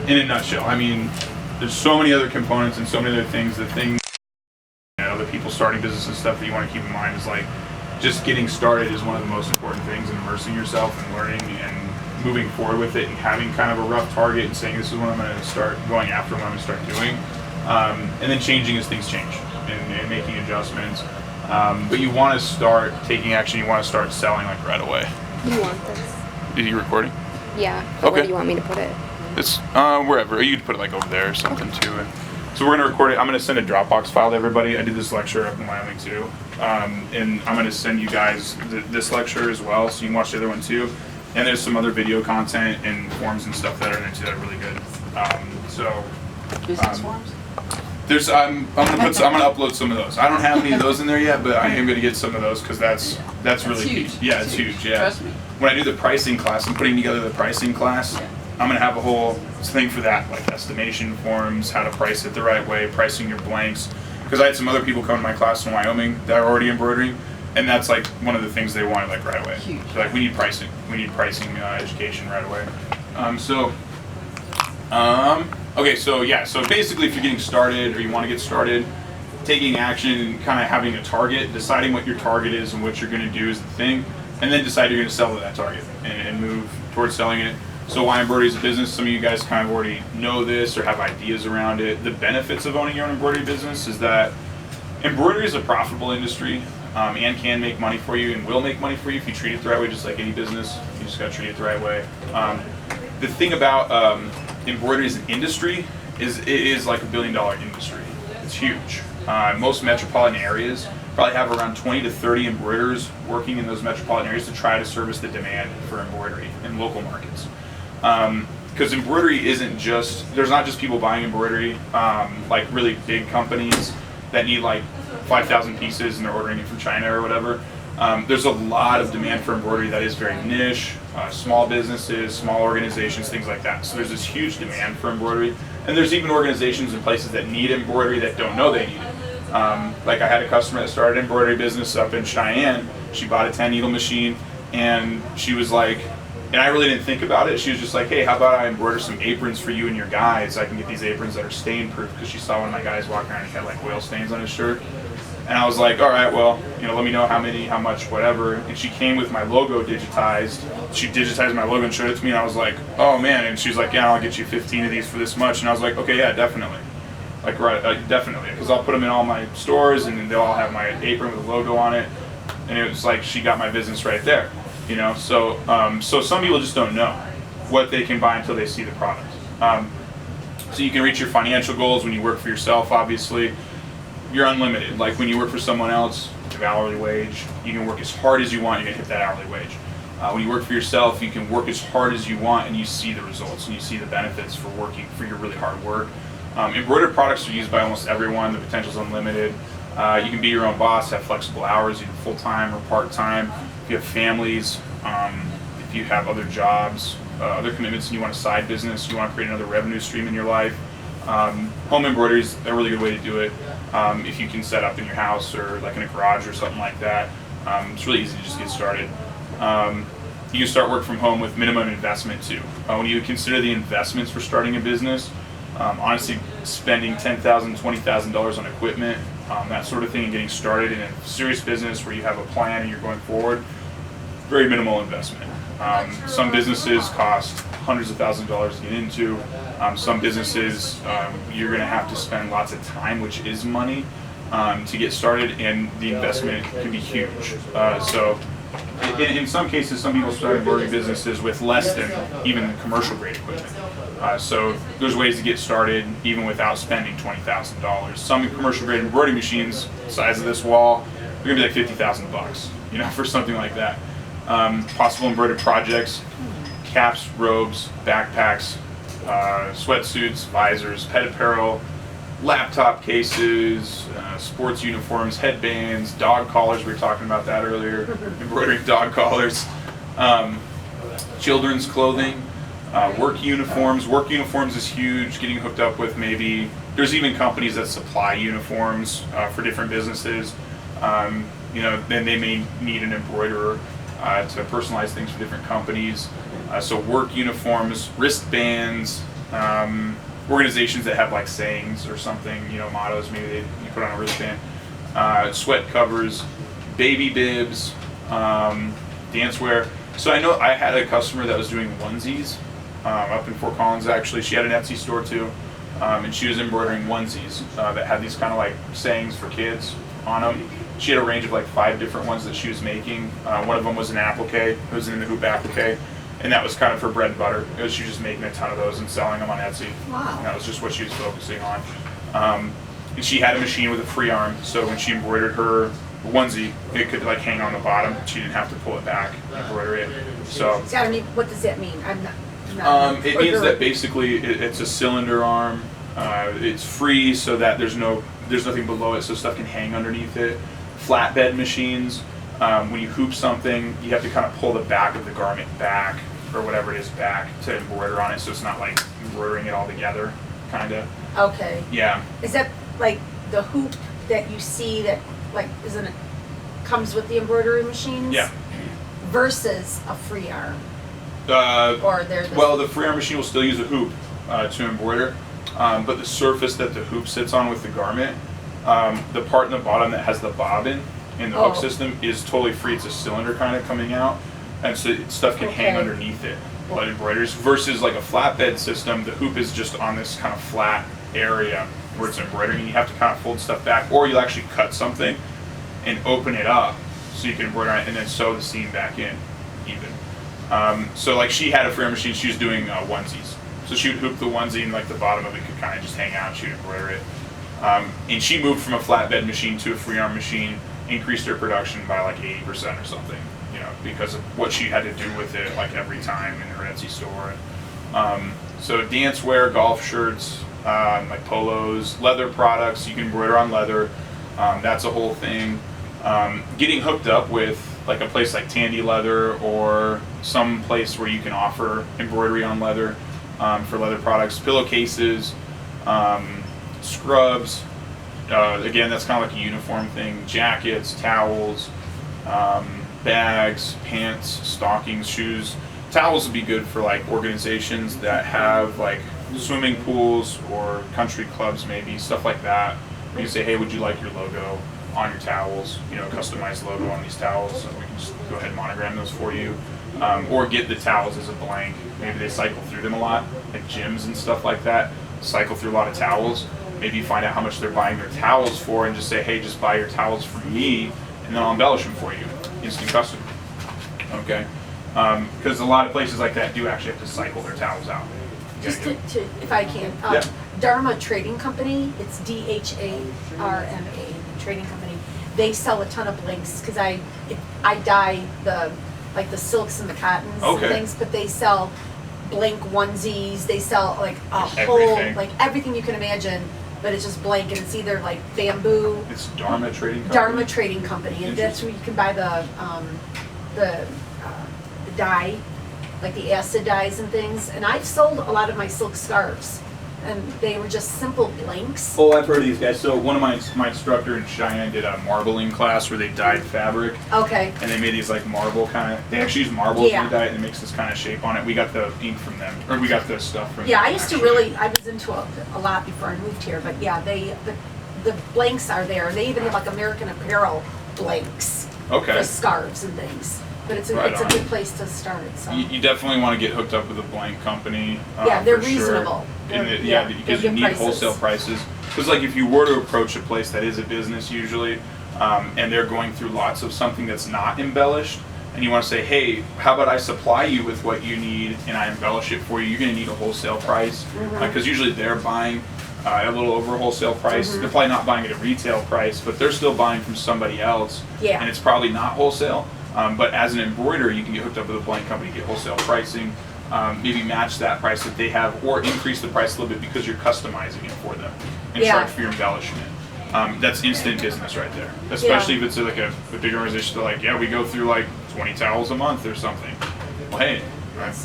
in a nutshell. I mean, there's so many other components and so many other things. The people starting business and stuff that you want to keep in mind is like, just getting started is one of the most important things, and immersing yourself and learning and moving forward with it, and having kind of a rough target and saying this is what I'm going to start going after, what I'm going to start doing, and then changing as things change and making adjustments. But you want to start taking action. You want to start selling like right away. You want this? Are you recording? Yeah. But where do you want me to put it? It's wherever. You could put it like over there or something too. And so we're gonna record it. I'm gonna send a Dropbox file to everybody. I did this lecture up in Wyoming too, and I'm gonna send you guys this lecture as well, so you can watch the other one too. And there's some other video content and forms and stuff that are in it too that are really good. Business forms? I'm gonna upload some of those. I don't have any of those in there yet, but I am gonna get some of those because that's really huge. key. Yeah, it's huge. Yeah. Trust me. When I do the pricing class, I'm putting together the pricing class. Yeah. I'm gonna have a whole thing for that, like estimation forms, how to price it the right way, pricing your blanks. Because I had some other people come to my class in Wyoming that are already embroidering, and that's like one of the things they wanted like right away. Huge. So, like we need pricing education right away. Okay, so yeah, so basically if you're getting started or you want to get started, taking action, kind of having a target, deciding what your target is and what you're going to do is the thing, and then decide you're going to sell to that target and move towards selling it. So why embroidery is a business, some of you guys kind of already know this or have ideas around it. The benefits of owning your own embroidery business is that embroidery is a profitable industry and can make money for you and will make money for you if you treat it the right way, just like any business. You just got to treat it the right way. The thing about embroidery as an industry is it is like $1 billion industry. It's huge. Most metropolitan areas probably have around 20 to 30 embroiderers working in those metropolitan areas to try to service the demand for embroidery in local markets. Because embroidery isn't just, there's not just people buying embroidery, like really big companies that need like 5,000 pieces and they're ordering it from China or whatever. There's a lot of demand for embroidery that is very niche, small businesses, small organizations, things like that. So there's this huge demand for embroidery. And there's even organizations and places that need embroidery that don't know they need it. Like I had a customer that started an embroidery business up in Cheyenne. She bought a 10 needle machine and she was like, and I really didn't think about it. She was just like, hey, how about I embroider some aprons for you and your guys? I can get these aprons that are stain proof, because she saw one of my guys walking around and he had like oil stains on his shirt. And I was like, all right, well, let me know how many, how much, whatever. And she came with my logo digitized. She digitized my logo and showed it to me, and I was like, oh man. And she's like, yeah, I'll get you 15 of these for this much. And I was like, okay, yeah, definitely. Like, right, definitely. Because I'll put them in all my stores, and then they'll all have my apron with a logo on it. And it was like, she got my business right there. So some people just don't know what they can buy until they see the product. So you can reach your financial goals when you work for yourself, obviously. You're unlimited. Like when you work for someone else, you have hourly wage. You can work as hard as you want, you're gonna hit that hourly wage. When you work for yourself, you can work as hard as you want and you see the results and you see the benefits for working for your really hard work. Embroidered products are used by almost everyone. The potential is unlimited. You can be your own boss, have flexible hours, either full-time or part-time. If you have families, if you have other jobs, other commitments, and you want a side business, you want to create another revenue stream in your life, home embroidery is a really good way to do it. If you can set up in your house or like in a garage or something like that, it's really easy to just get started. You can start work from home with minimum investment too. When you consider the investments for starting a business, honestly, spending $10,000, $20,000 on equipment, that sort of thing, and getting started in a serious business where you have a plan and you're going forward, very minimal investment. Some businesses cost hundreds of thousands of dollars to get into. Some businesses, you're going to have to spend lots of time, which is money, to get started, and the investment can be huge. So in some cases, some people start embroidery businesses with less than even commercial grade equipment. So there's ways to get started even without spending $20,000. Some commercial grade embroidery machines, the size of this wall, they're gonna be like $50,000, for something like that. Possible embroidered projects: caps, robes, backpacks, sweatsuits, visors, pet apparel, laptop cases, sports uniforms, headbands, dog collars. We were talking about that earlier. Embroidering dog collars, children's clothing, work uniforms. Work uniforms is huge. Getting hooked up with there's even companies that supply uniforms for different businesses. Then they may need an embroiderer to personalize things for different companies. So work uniforms, wristbands, Organizations that have like sayings or something, mottos, maybe you put on a wristband. Sweat covers, baby bibs, dancewear. So I know I had a customer that was doing onesies up in Fort Collins. Actually, she had an Etsy store too, and she was embroidering onesies that had these kind of like sayings for kids on them. She had a range of like 5 different ones that she was making. One of them was an applique. It was an in the hoop applique. And that was kind of her bread and butter. She was just making a ton of those and selling them on Etsy. Wow. And that was just what she was focusing on. And she had a machine with a free arm, so when she embroidered her onesie, it could like hang on the bottom. She didn't have to pull it back and embroider it. So. What does that mean? I'm not it means that basically it's a cylinder arm. It's free, so that there's nothing below it, so stuff can hang underneath it. Flatbed machines. When you hoop something, you have to kind of pull the back of the garment back, or whatever it is, back to embroider on it, so it's not like embroidering it all together, kind of. Okay. Yeah. Is that like the hoop that you see that like comes with the embroidery machines? Yeah. Versus a free arm. Well, the free arm machine will still use a hoop to embroider, but the surface that the hoop sits on with the garment, the part in the bottom that has the bobbin in the hook system is totally free. It's a cylinder kind of coming out, and so stuff can hang underneath it while it embroiders. Versus like a flatbed system, the hoop is just on this kind of flat area where it's embroidering, and you have to kind of fold stuff back, or you'll actually cut something and open it up so you can embroider on it and then sew the seam back in even. So like she had a free arm machine, she was doing onesies. So she would hoop the onesie and like the bottom of it could kind of just hang out and she would embroider it. And she moved from a flatbed machine to a free arm machine, increased her production by like 80% or something, because of what she had to do with it like every time in her Etsy store. So dancewear, golf shirts, like polos, leather products, you can embroider on leather. That's a whole thing. Getting hooked up with like a place like Tandy Leather or some place where you can offer embroidery on leather for leather products, pillowcases, scrubs. Again, that's kind of like a uniform thing. Jackets, towels, bags, pants, stockings, shoes. Towels would be good for like organizations that have like swimming pools or country clubs, maybe stuff like that. You can say, hey, would you like your logo on your towels? Customized logo on these towels, so we can just go ahead and monogram those for you. Or get the towels as a blank. Maybe they cycle through them a lot, like gyms and stuff like that. Cycle through a lot of towels. Maybe you find out how much they're buying their towels for and just say, hey, just buy your towels from me, and then I'll embellish them for you. Instant custom. Okay? Because a lot of places like that do actually have to cycle their towels out. Just to if I can, Dharma Trading Company, it's DHARMA Trading Company. They sell a ton of blanks because I dye the silks and the cottons and things, but they sell blank onesies. They sell like a whole everything you can imagine, but it's just blank, and it's either like bamboo. It's Dharma Trading Company. Dharma Trading Company, and that's where you can buy the dye, like the acid dyes and things. And I've sold a lot of my silk scarves, and they were just simple blanks. Oh, I've heard of these guys. So one of my instructor in Cheyenne did a marbling class where they dyed fabric. Okay. And they made these like marble kind of. They actually use marble to dye it, and it makes this kind of shape on it. We got the ink from them, or we got the stuff from them. Yeah, I used to I was into a lot before I moved here, but yeah, the blanks are there. They even have like American Apparel blanks for scarves and things. But it's a good place to start. So. You definitely want to get hooked up with a blank company. Yeah, they're reasonable. Sure. Because you need wholesale prices. Because like if you were to approach a place that is a business usually, and they're going through lots of something that's not embellished, and you want to say, hey, how about I supply you with what you need and I embellish it for you, you're going to need a wholesale price. Because usually they're buying a little over wholesale price. They're probably not buying at a retail price, but they're still buying from somebody else. Yeah. And it's probably not wholesale. But as an embroiderer, you can get hooked up with a blank company, get wholesale pricing, maybe match that price that they have, or increase the price a little bit because you're customizing it for them and charge for your embellishment. That's instant business right there. Especially if it's like a bigger organization. They're like, yeah, we go through like 20 towels a month or something. Well, hey. Right.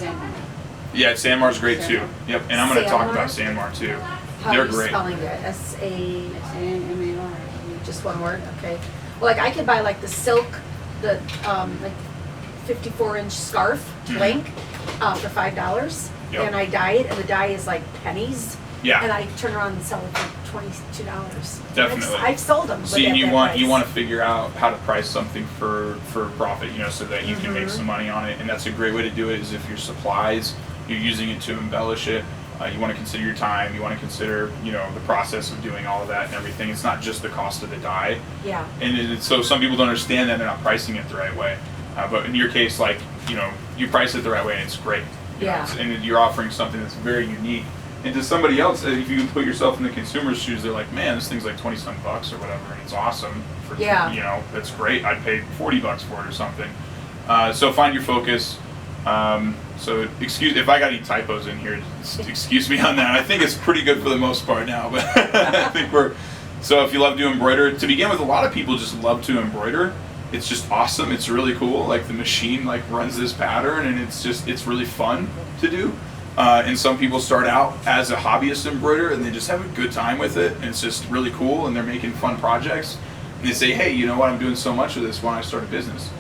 Yeah, Sanmar's great too. Yep, and I'm going to talk about Sanmar too. They're great. How are you spelling it? S-A-M-A-R. Just one word? Okay. Well, like I could buy like the silk, like 54-inch scarf blank for $5. Yep. and I dye it, and the dye is like pennies. Yeah. And I turn around and sell it for $22. Definitely. I've sold them. So you want to figure out how to price something for profit, so that you can make some money on it, and that's a great way to do it. Is if your supplies, you're using it to embellish it. You want to consider your time. You want to consider, the process of doing all of that and everything. It's not just the cost of the dye. Yeah. And so some people don't understand that they're not pricing it the right way. But in your case, you price it the right way, and it's great. And you're offering something that's very unique. And to somebody else, if you put yourself in the consumer's shoes, they're like, man, this thing's like 20-some bucks or whatever, and it's awesome. That's great. I'd pay $40 for it or something. So find your focus. So excuse if I got any typos in here. Excuse me on that. I think it's pretty good for the most part now, but I think so if you love to embroider, to begin with, a lot of people just love to embroider. It's just awesome. It's really cool. Like the machine runs this pattern, and it's really fun to do. And some people start out as a hobbyist embroiderer, and they just have a good time with it, and it's just really cool, and they're making fun projects. And they say, hey, you know what? I'm doing so much of this. Why don't I start a business?